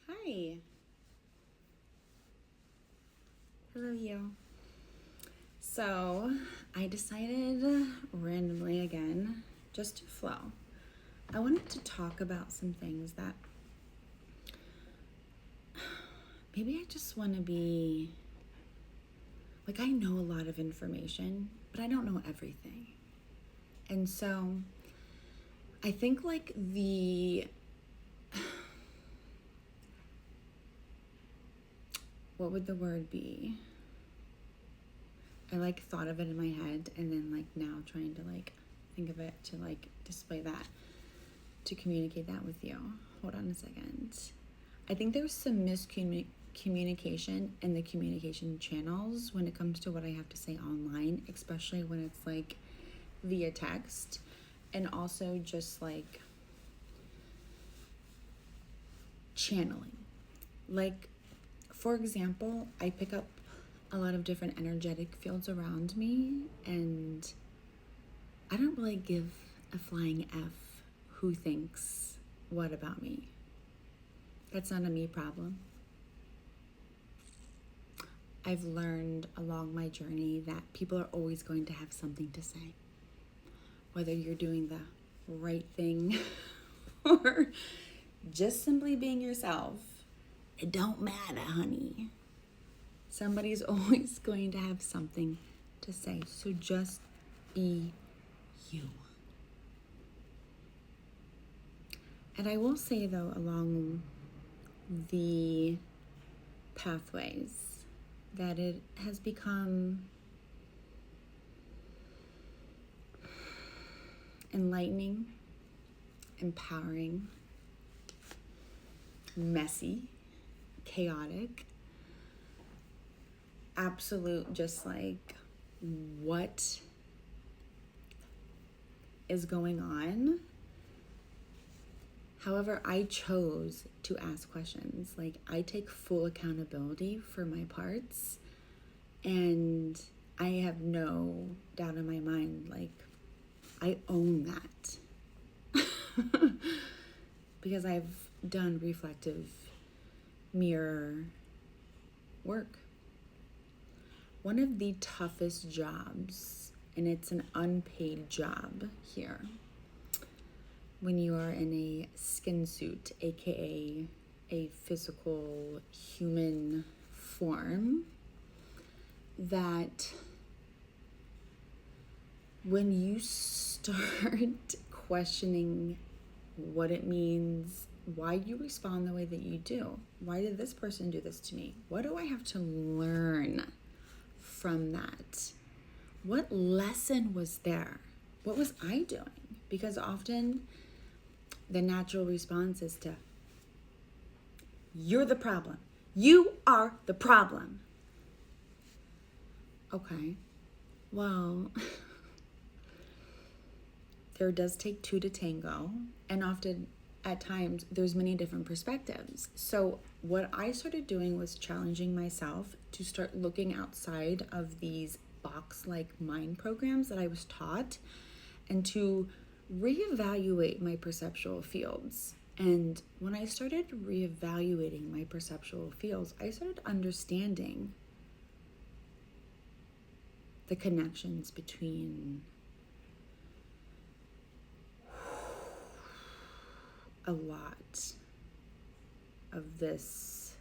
Hi. Hello, you. So, I decided randomly again, just to flow. I wanted to talk about some things that maybe I just want to be like, I know a lot of information, but I don't know everything. And so, I think like what would the word be? I thought of it in my head and then now trying to think of it to display that, to communicate that with you. Hold on a second. I think there's some miscommunication in the communication channels when it comes to what I have to say online, especially when it's via text, and also just channeling. For example, I pick up a lot of different energetic fields around me, and I don't really give a flying F who thinks what about me. That's not a me problem. I've learned along my journey that people are always going to have something to say. Whether you're doing the right thing or just simply being yourself, it don't matter, honey. Somebody's always going to have something to say. So just be you. And I will say, though, along the pathways, that it has become enlightening, empowering, messy, chaotic, absolute, just what is going on. However, I chose to ask questions. I take full accountability for my parts, and I have no doubt in my mind, I own that. Because I've done reflective mirror work. One of the toughest jobs, and it's an unpaid job here, when you are in a skin suit, aka a physical human form, that when you start questioning what it means, why you respond the way that you do, why did this person do this to me, what do I have to learn from that, what lesson was there, what was I doing? Because often the natural response is to, you're the problem. You are the problem. Okay, well, there does take two to tango, and often at times there's many different perspectives. So what I started doing was challenging myself to start looking outside of these box-like mind programs that I was taught, and to reevaluate my perceptual fields. And when I started reevaluating my perceptual fields, I started understanding the connections between a lot of this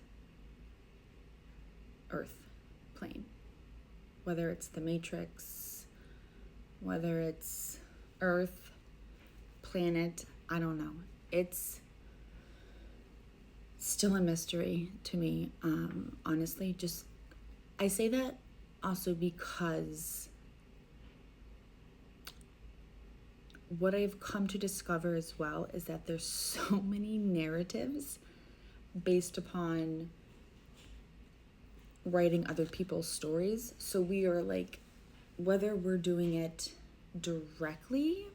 earth plane. Whether it's the matrix, whether it's earth, planet, I don't know. It's still a mystery to me, honestly. I say that also because what I've come to discover as well is that there's so many narratives based upon writing other people's stories. So we are whether we're doing it directly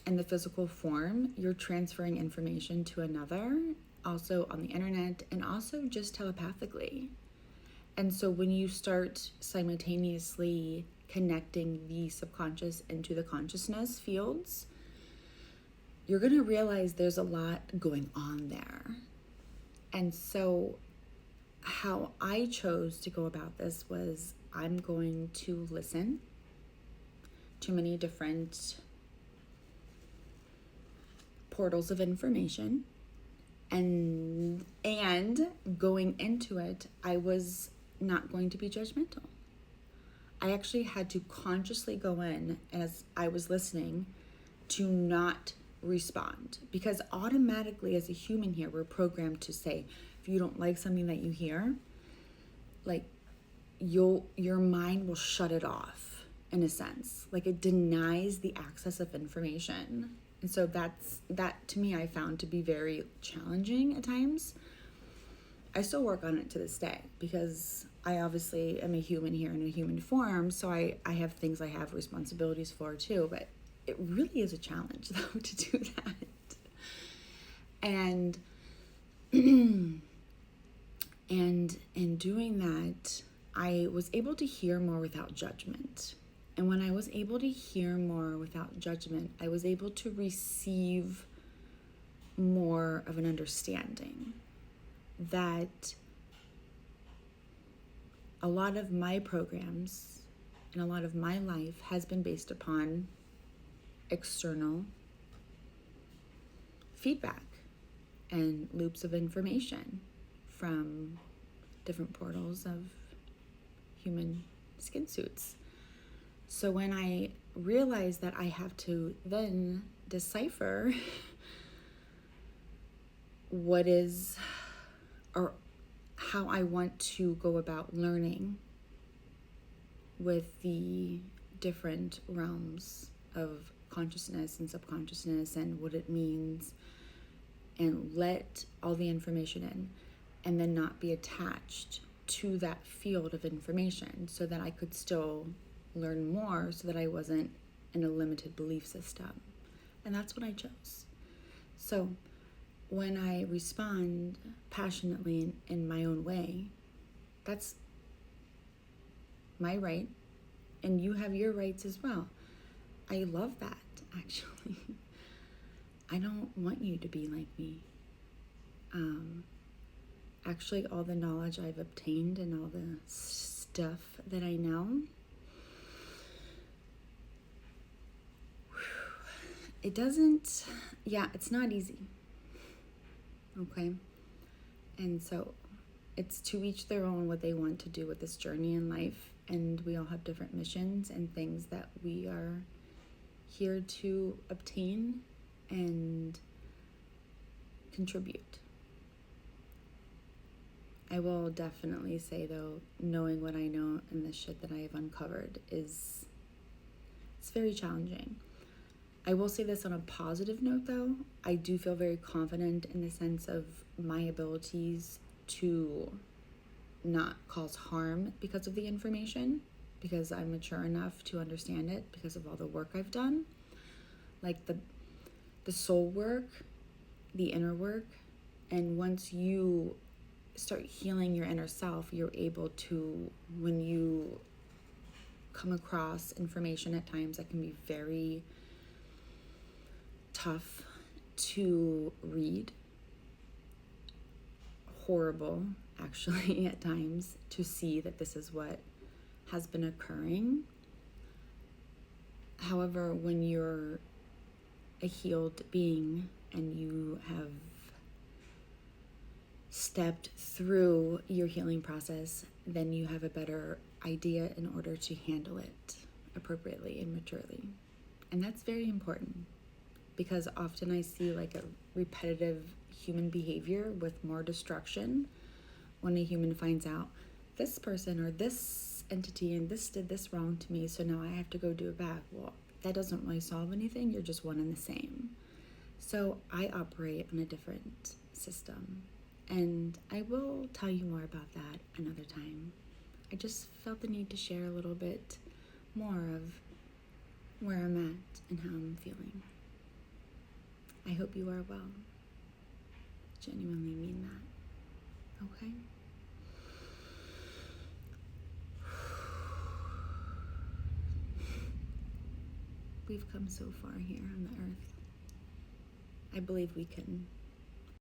in the physical form, you're transferring information to another, also on the internet, and also just telepathically. And so when you start simultaneously connecting the subconscious into the consciousness fields, you're going to realize there's a lot going on there. And so how I chose to go about this was I'm going to listen to many different portals of information, and going into it, I was not going to be judgmental. I actually had to consciously go in as I was listening to not respond, because automatically as a human here, we're programmed to say, if you don't like something that you hear, like your mind will shut it off in a sense. Like it denies the access of information. And so that to me I found to be very challenging at times. I still work on it to this day because I obviously am a human here in a human form, so I have things I have responsibilities for too, but it really is a challenge though to do that. And and in doing that, I was able to hear more without judgment. And when I was able to hear more without judgment, I was able to receive more of an understanding that a lot of my programs and a lot of my life has been based upon external feedback and loops of information from different portals of human skin suits. So when I realized that I have to then decipher what is or how I want to go about learning with the different realms of consciousness and subconsciousness and what it means, and let all the information in, and then not be attached to that field of information so that I could still learn more, so that I wasn't in a limited belief system. And that's what I chose. So when I respond passionately in my own way, that's my right, and you have your rights as well. I love that, actually. I don't want you to be like me. Actually, all the knowledge I've obtained and all the stuff that I know, it's not easy. Okay? And so it's to each their own what they want to do with this journey in life. And we all have different missions and things that we are here to obtain and contribute. I will definitely say, though, knowing what I know and the shit that I have uncovered it's very challenging. I will say this on a positive note, though. I do feel very confident in the sense of my abilities to not cause harm because of the information, because I'm mature enough to understand it because of all the work I've done. Like the soul work, the inner work. And once you start healing your inner self, you're able to, when you come across information at times that can be very tough to read, horrible actually at times, to see that this is what has been occurring. However, when you're a healed being and you have stepped through your healing process, then you have a better idea in order to handle it appropriately and maturely. And that's very important, because often I see like a repetitive human behavior with more destruction when a human finds out this person or this entity and this did this wrong to me, so now I have to go do it back. Well, that doesn't really solve anything. You're just one and the same. So I operate on a different system, and I will tell you more about that another time. I just felt the need to share a little bit more of where I'm at and how I'm feeling. I hope you are well. Genuinely mean that. Okay? We've come so far here on the earth. I believe we can